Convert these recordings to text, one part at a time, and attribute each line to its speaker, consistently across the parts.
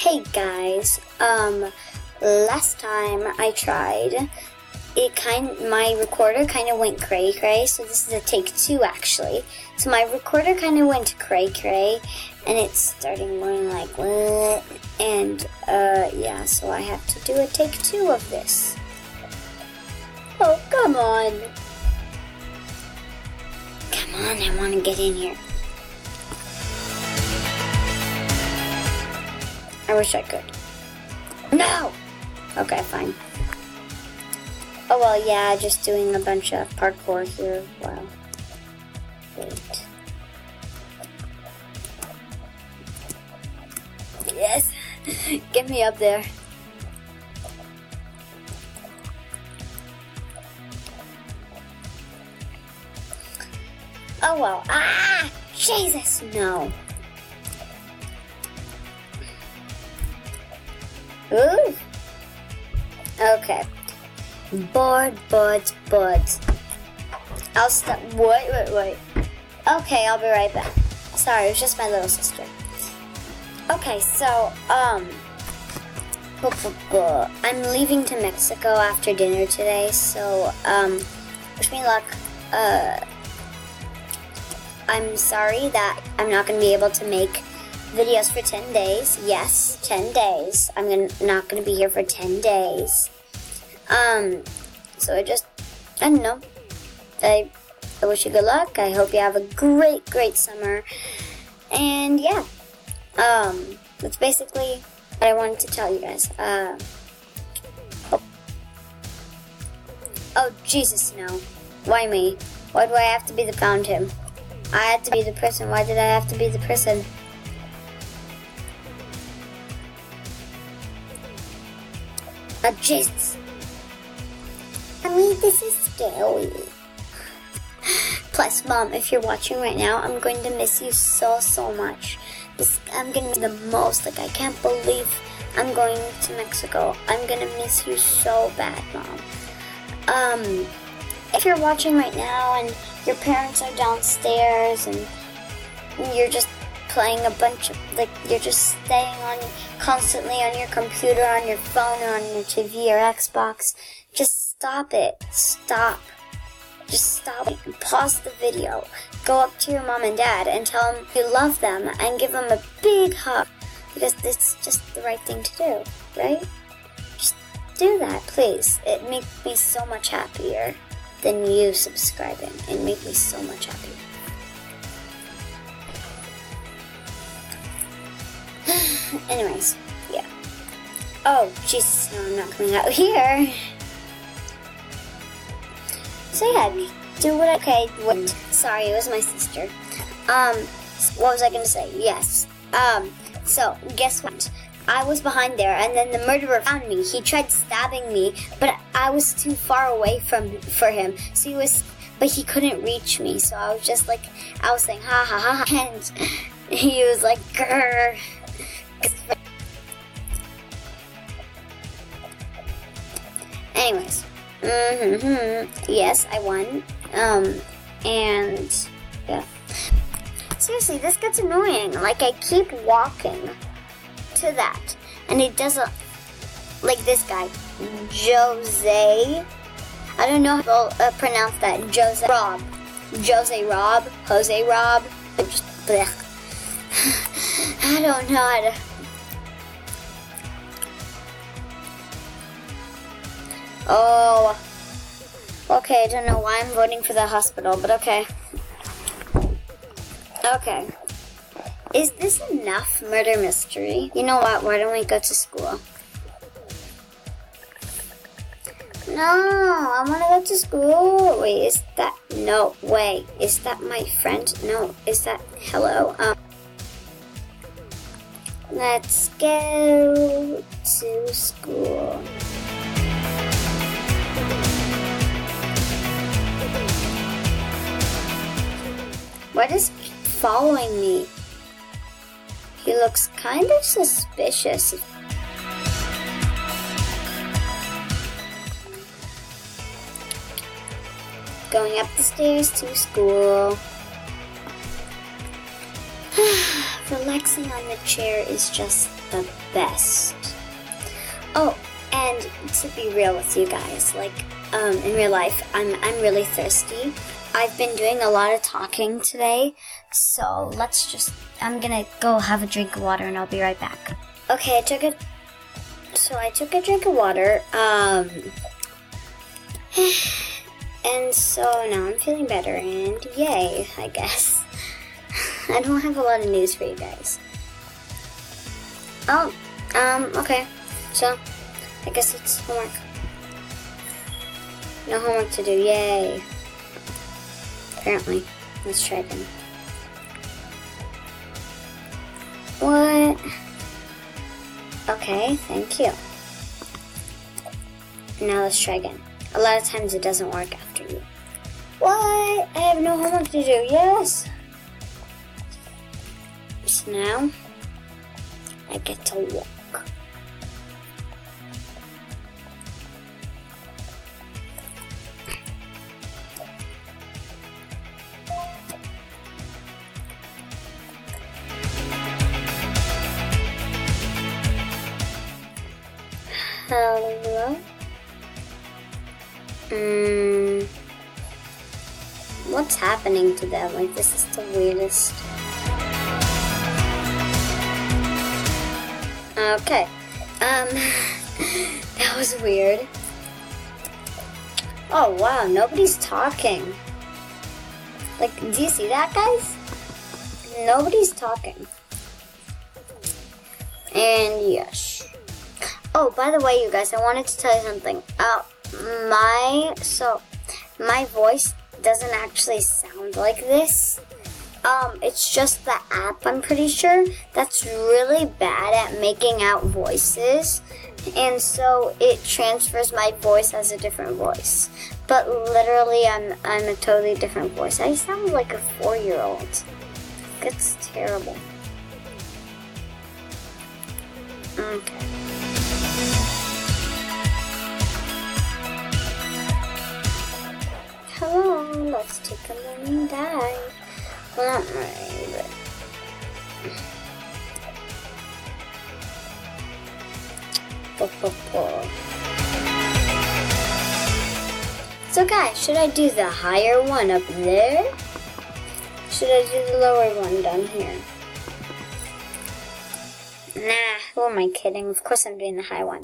Speaker 1: Hey guys, last time I tried, my recorder kind of went cray-cray, so this is a take 2 actually. So my recorder kind of went cray-cray, and it's starting going like, what? And, yeah, so I have to do a take 2 of this. Oh, come on. Come on, I want to get in here. I wish I could. No! Okay, fine. Oh well, yeah, just doing a bunch of parkour here. Wow. Wait. Yes! Get me up there. Oh well. Ah! Jesus! No. Ooh. Okay. Bored. I'll stop. Wait. Okay, I'll be right back. Sorry, it was just my little sister. Okay, so, I'm leaving to Mexico after dinner today, so, wish me luck. I'm sorry that I'm not going to be able to make videos for 10 days. Yes, 10 days. I'm not going to be here for 10 days. So I don't know. I wish you good luck. I hope you have a great summer. And yeah, that's basically what I wanted to tell you guys. Oh, Jesus, no. Why me? Why do I have to be the found him? I had to be the person. Why did I have to be the person? Oh, Jesus. I mean, this is scary. Plus, Mom, if you're watching right now, I'm going to miss you so much. I'm going to miss the most. Like, I can't believe I'm going to Mexico. I'm going to miss you so bad, Mom. If you're watching right now and your parents are downstairs and you're just playing a bunch of, like, you're just staying constantly on your computer, on your phone, or on your TV or Xbox, just stop it. Stop. Just stop. Pause the video. Go up to your mom and dad and tell them you love them and give them a big hug, because it's just the right thing to do, right? Just do that, please. It makes me so much happier than you subscribing. It makes me so much happier. Anyways, yeah. Oh, Jesus, no, I'm not coming out here. So yeah, do what wait, sorry, it was my sister. What was I gonna say? Yes. So, guess what? I was behind there, and then the murderer found me. He tried stabbing me, but I was too far away for him. So but he couldn't reach me, so I was just like, I was saying, ha ha ha, and he was like, grrr. Anyways, yes, I won, and, yeah. Seriously, this gets annoying. Like, I keep walking to that, and it doesn't, like this guy, Jose, I don't know how to pronounce that, Jose Rob, just, blech. I don't know how to. Oh, okay, I don't know why I'm voting for the hospital, but okay. Okay. Is this enough murder mystery? You know what, why don't we go to school? No, I want to go to school. Wait, is that, no, wait, is that my friend? No, is that, hello? Let's go to school. What is following me? He looks kind of suspicious. Going up the stairs to school. relaxing on the chair is just the best. Oh, and to be real with you guys, like, in real life, I'm really thirsty. I've been doing a lot of talking today, so I'm gonna go have a drink of water and I'll be right back. Okay, I took a drink of water, and so now I'm feeling better, and yay, I guess. I don't have a lot of news for you guys. Oh, okay, so I guess it's homework. No homework to do, yay. Apparently. Let's try again. What? Okay, thank you. Now let's try again. A lot of times it doesn't work after you. What? I have no homework to do, yes! So now, I get to walk. Hello? What's happening to them? Like, this is the weirdest. Okay. That was weird. Oh, wow, nobody's talking. Like, do you see that, guys? Nobody's talking. And yes. Oh, by the way, you guys, I wanted to tell you something. My voice doesn't actually sound like this. It's just the app, I'm pretty sure, that's really bad at making out voices. And so it transfers my voice as a different voice. But literally, I'm a totally different voice. I sound like a 4-year-old. It's terrible. Okay. Hello, let's take a morning dive. Well, not really, but... So guys, should I do the higher one up there? Should I do the lower one down here? Nah, who am I kidding? Of course I'm doing the high one.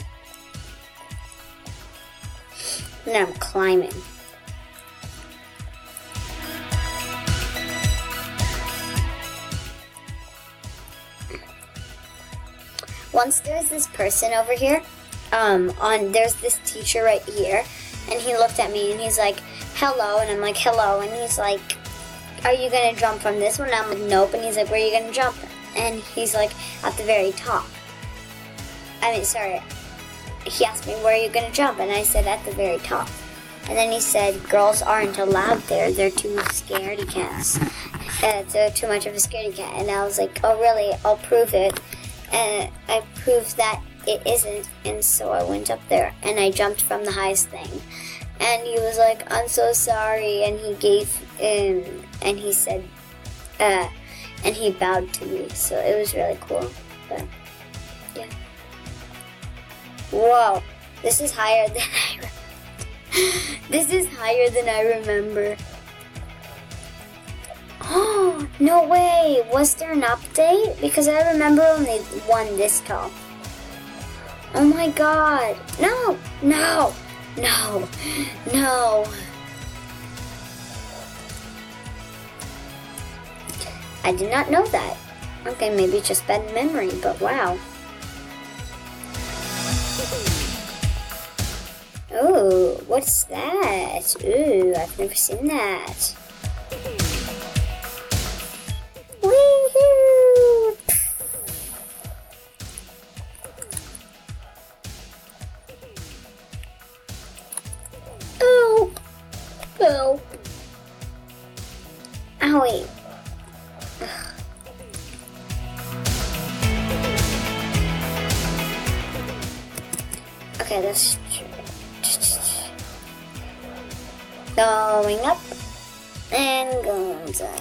Speaker 1: Now I'm climbing. Once there's this person over here, there's this teacher right here, and he looked at me and he's like, hello, and I'm like, hello, and he's like, are you gonna jump from this one? I'm like, nope, and he's like, where are you gonna jump? And he's like, at the very top. He asked me, where are you gonna jump? And I said, at the very top. And then he said, girls aren't allowed there, they're too scaredy cats. They're too much of a scaredy cat. And I was like, oh really, I'll prove it. And I proved that it isn't, and so I went up there and I jumped from the highest thing. And he was like, I'm so sorry, and he and he said, and he bowed to me, so it was really cool. But yeah. Whoa, this is higher than this is higher than I remember. Oh, no way! Was there an update? Because I remember only one this tall. Oh my god! No! No! No! No! I did not know that. Okay, maybe just bad memory, but wow. Ooh, what's that? Ooh, I've never seen that. Wee-hoo! Help! Help! Owie! Ugh. Okay, let's going up and going down.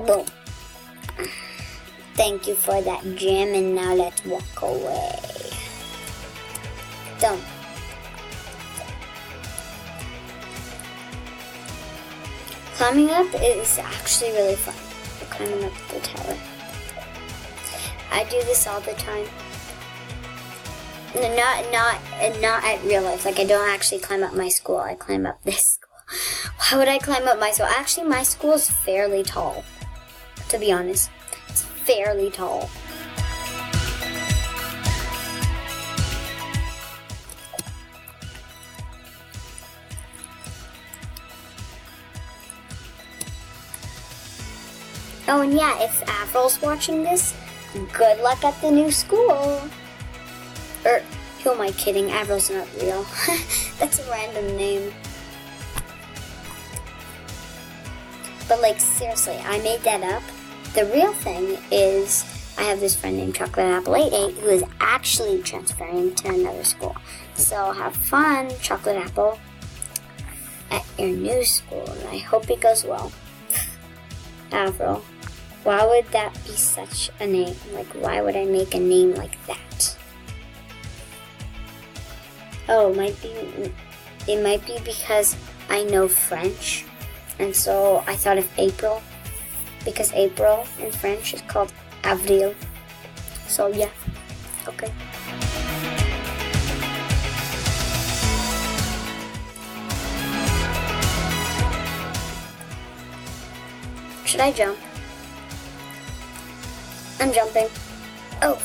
Speaker 1: Boom. Thank you for that gem, and now let's walk away. Done. Climbing up is actually really fun. Climbing up the tower. I do this all the time. Not at real life. Like, I don't actually climb up my school. I climb up this school. Why would I climb up my school? Actually, my school is fairly tall. To be honest, it's fairly tall. Oh, and yeah, if Avril's watching this, good luck at the new school. Who am I kidding? Avril's not real. That's a random name. But like, seriously, I made that up. The real thing is, I have this friend named Chocolate Apple 88 who is actually transferring to another school. So have fun, Chocolate Apple, at your new school, and I hope it goes well. Avril, why would that be such a name? Like, why would I make a name like that? Oh, it might be because I know French, and so I thought of April, because April in French is called Avril. So yeah, okay. Should I jump? I'm jumping. Oh.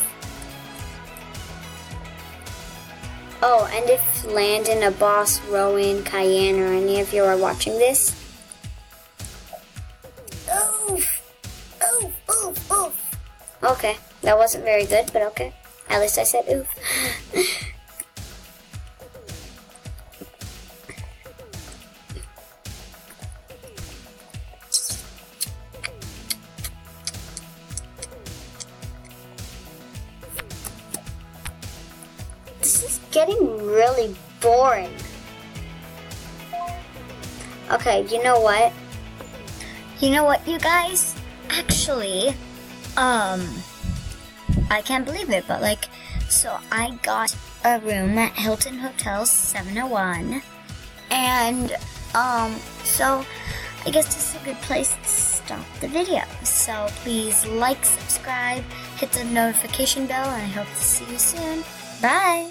Speaker 1: Oh, and if Landon, a boss, Rowan, Cayenne, or any of you are watching this, oof, oof, oof, oof. Okay, that wasn't very good, but okay. At least I said oof. This is getting really boring. Okay, you know what? You know what, you guys? Actually, I can't believe it, but like, so I got a room at Hilton Hotels 701, and, so I guess this is a good place to stop the video. So please like, subscribe, hit the notification bell, and I hope to see you soon. Bye!